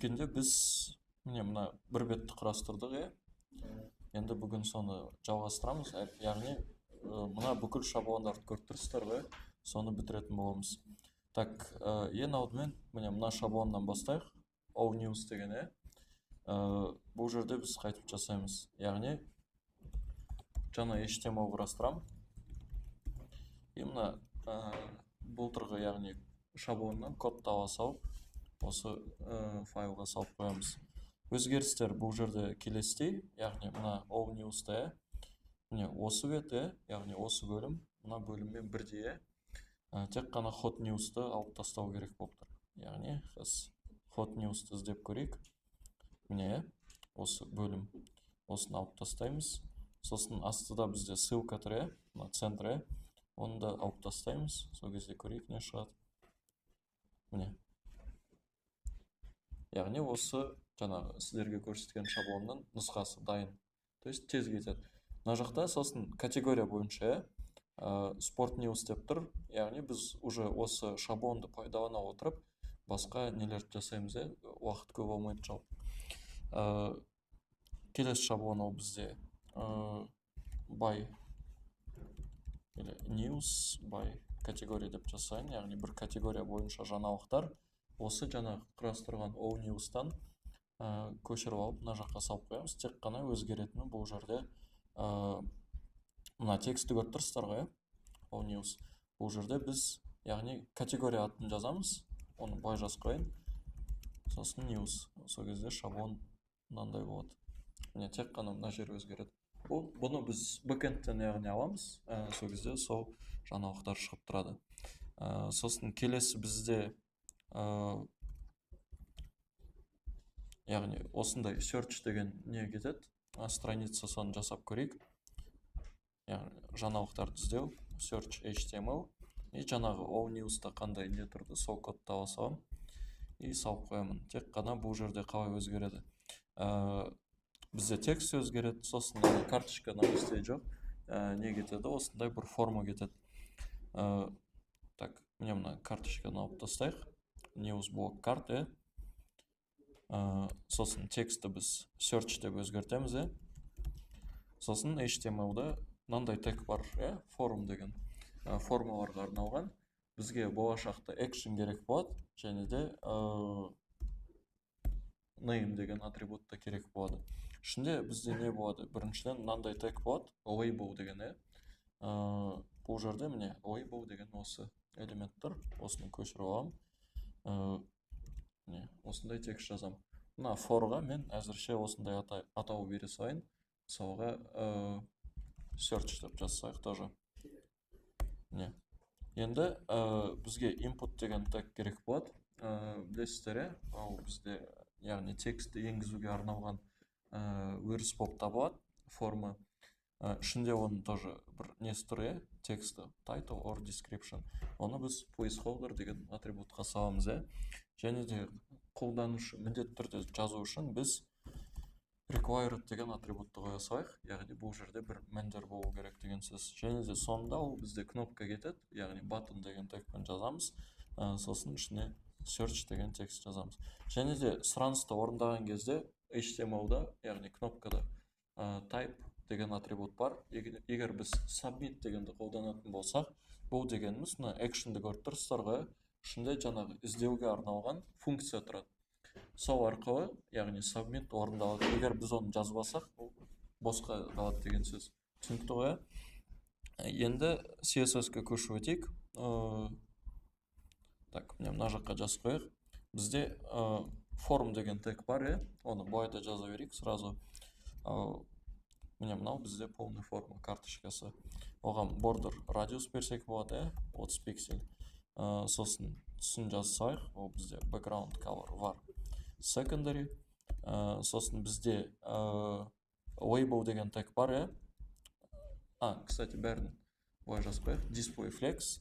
өткенде біз міне мына бір бетті құрастырдық, енді бүгін соны жалғастырамыз. Яғни мына бүкіл шаблондарды көріп тұрсыздар ғой, соны бітіретін боламыз. Так, ең алдымен міне мына шаблоннан бастайық. All news деген, бұл жерде біз қайтып жасаймыз. Яғни жаңа HTML құрастырам. Мына былтырғы, яғни шаблоннан кодты ала салып, осы файлға салып қоямыз. Өзгерістер бұл жерде келесідей, яғни мына all news'та, міне осы беті, яғни осы бөлім, мына бөліммен бірдей, тек қана hot news'ты алып тастау керек болып тұр. Яғни hot news'ты іздеп көрейік. Міне осы бөлім, осыны алып тастаймыз. Сосын астыда бізде ссылка тұр, мына центрі, оны да алып тастаймыз. Сол кезде көрейік не шығады. Міне. Яғни осы жаңағы сіздерге көрсеткен шаблонның нұсқасы дайын. То есть тез кетеді. Мына жақта сосын категория бойынша спорт news деп тұр. Яғни біз уже осы шаблонды пайдалана отырып, басқа нелерді жасаймыз, уақыт көп болмайды жалпы. Келесі шаблон ол бізде by news by категория деп жасайын. Яғни бір категория бойынша жаңалықтар осы жаңа құрастырған all news'тан көшіріп алып, мына жаққа салып қоямыз. Тек қана өзгеретіні бұл жерде мына тексті көріп тұрсыздар ғой, all news. Бұл жерде біз, яғни категория атын жазамыз, оны былай жазып қояйын. Сосын news. Сол кезде шаблон мынандай болады. Міне тек қана мына жер өзгереді. Бұны біз бэкэндтен яғни аламыз. Сол кезде сол жаңалықтар шығып тұрады. Сосын келесі бізде яғни осындай search деген не кетеді. Страница соны жасап көрейік. Жаңалықтарды іздеу, search HTML. И жаңағы all news'та қандай не тұрды, сол кодты ала салам. И салып қоямын. Тек қана бұл жерде қалай өзгереді. Бізде текст өзгереді, сосын карточка наместе жоқ. Не кетеді, осындай бір форма кетеді. Так, міне мына карточканы алып тастайық. News блок карты. Сосын тексті біз search деп өзгертеміз. Сосын HTML-да мынандай тег бар, форум деген. Формаларға арналған. Бізге болашақта action керек болады, және де name деген атрибутта керек болады. Ішінде бізде не болады? Біріншіден мынандай тег болады, label деген. Бұл жерде міне label деген осы элемент тұр. Осыны көшіріп аламын. Осындай текст жазам. Мына forға мен әзірше осындай атау бере салайын. Мысалға search деп жазсақ тоже. Енді бізге input деген тег керек болады. Білесіздер, ол бізде яғни текстті енгізуге арналған өріс болып табылады, форма. Ішінде оның тоже бір несі тұр, тексті, title or description. Оны біз placeholder деген атрибутқа саламыз. Және де қолданушы міндетті түрде жазу үшін біз required деген атрибутты қоя салайық. Яғни бұл жерде бір мәндер болу керек деген сөз. Және де сонда ол бізде кнопка кетеді, яғни button деген тегпен жазамыз. Сосын ішіне search деген текст жазамыз. Және де сұранысты орындаған кезде HTML-да, яғни кнопкада type деген атрибут бар. Егер біз submit дегенді қолданатын болсақ, бұл дегеніміз action'ды көріп тұрсыздар ғой, ішінде жаңағы іздеуге арналған функция тұрады. Сол арқылы, яғни submit орындалады. Егер біз оны жазбасақ, босқа қалады деген сөз. Түсінікті ғой? Енді CSS-ке көшіп өтейік. Так, мына жаққа жазып қояйық. Бізде form деген тег бар, оны былай да жаза берейік сразу. Міне мынау бізде полный форма карточкасы. Оған border радиус берсек болады, 30 пиксель. Сосын түсін жазсайық, ол бізде background color var. Secondary. Сосын бізде label деген тег бар. Кстати, бәрін былай жазып қояйық. Display flex,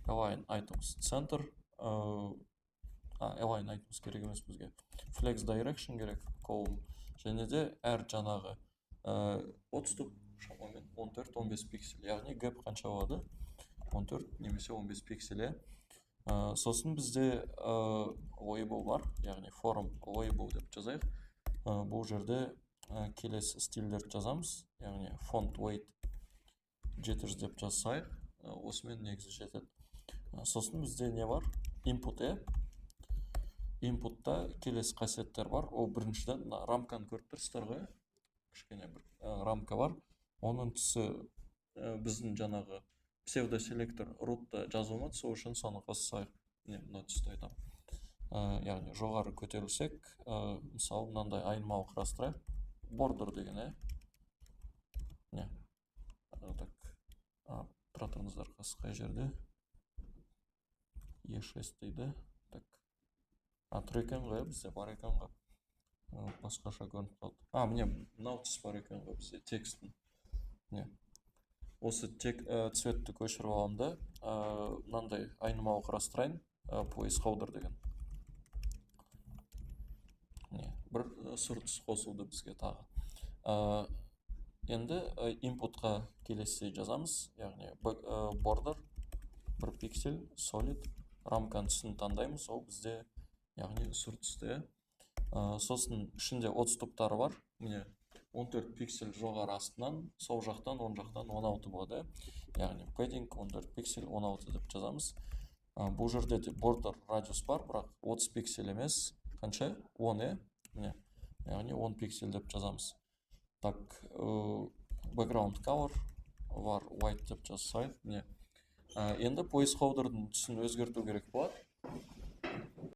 align items center. Align items керек емес бізге. Flex direction керек, column. Және де әр жаңағы отступ шамамен 14-15 пиксель. Яғни gap қанша болады? 14 немесе 15 пиксель. Сосын бізде label бар, яғни form label деп жазайық. Бұл жерде келесі стильдерді жазамыз, яғни font weight 700 деп жазсайық, осымен негізі жетеді. Сосын бізде не бар? Input. Inputта келесі қасиеттер бар. Ол біріншіден рамканы көріп тұрсыздар ғой, кішкене бір рамка бар. Оның түсі біздің жаңағы псевдоселектор root'та жазылмады, сол үшін соны қоссайық. Мына түсті айтамын. Яғни жоғары көтерілсек, мысалы мынандай айнымалы қарастырайық. Border деген, не? Так, тұра тұрыңыздар, қай жерде? E6 дейді. Так. Тұр екен ғой, бізде бар екен ғой. Басқаша көрініп қалды. Міне, мынау түс бар екен ғой бізде, текстін. Не? Осы цветті көшіріп аламды. Мынандай айнымалы қарастырайын. Placeholder деген. Бір сұр түс қосылды бізге тағы. Енді inputқа келесі жазамыз, яғни border, бір пиксель, solid, рамканың түсін таңдаймыз, ол бізде яғни сұр түсті. Сосын ішінде отступтары бар, міне 14 пиксель жоғары астынан, сол жақтан, оң жақтан 16 болады. Яғни padding 14 пиксель 16 деп жазамыз. Бұл жерде де border радиус бар, бірақ 30 пиксель емес, қанша? 10, міне, яғни 10 пиксель деп жазамыз. Так, background color var white деп жазсайық, міне. Енді placeholder'дың түсін өзгерту керек болады.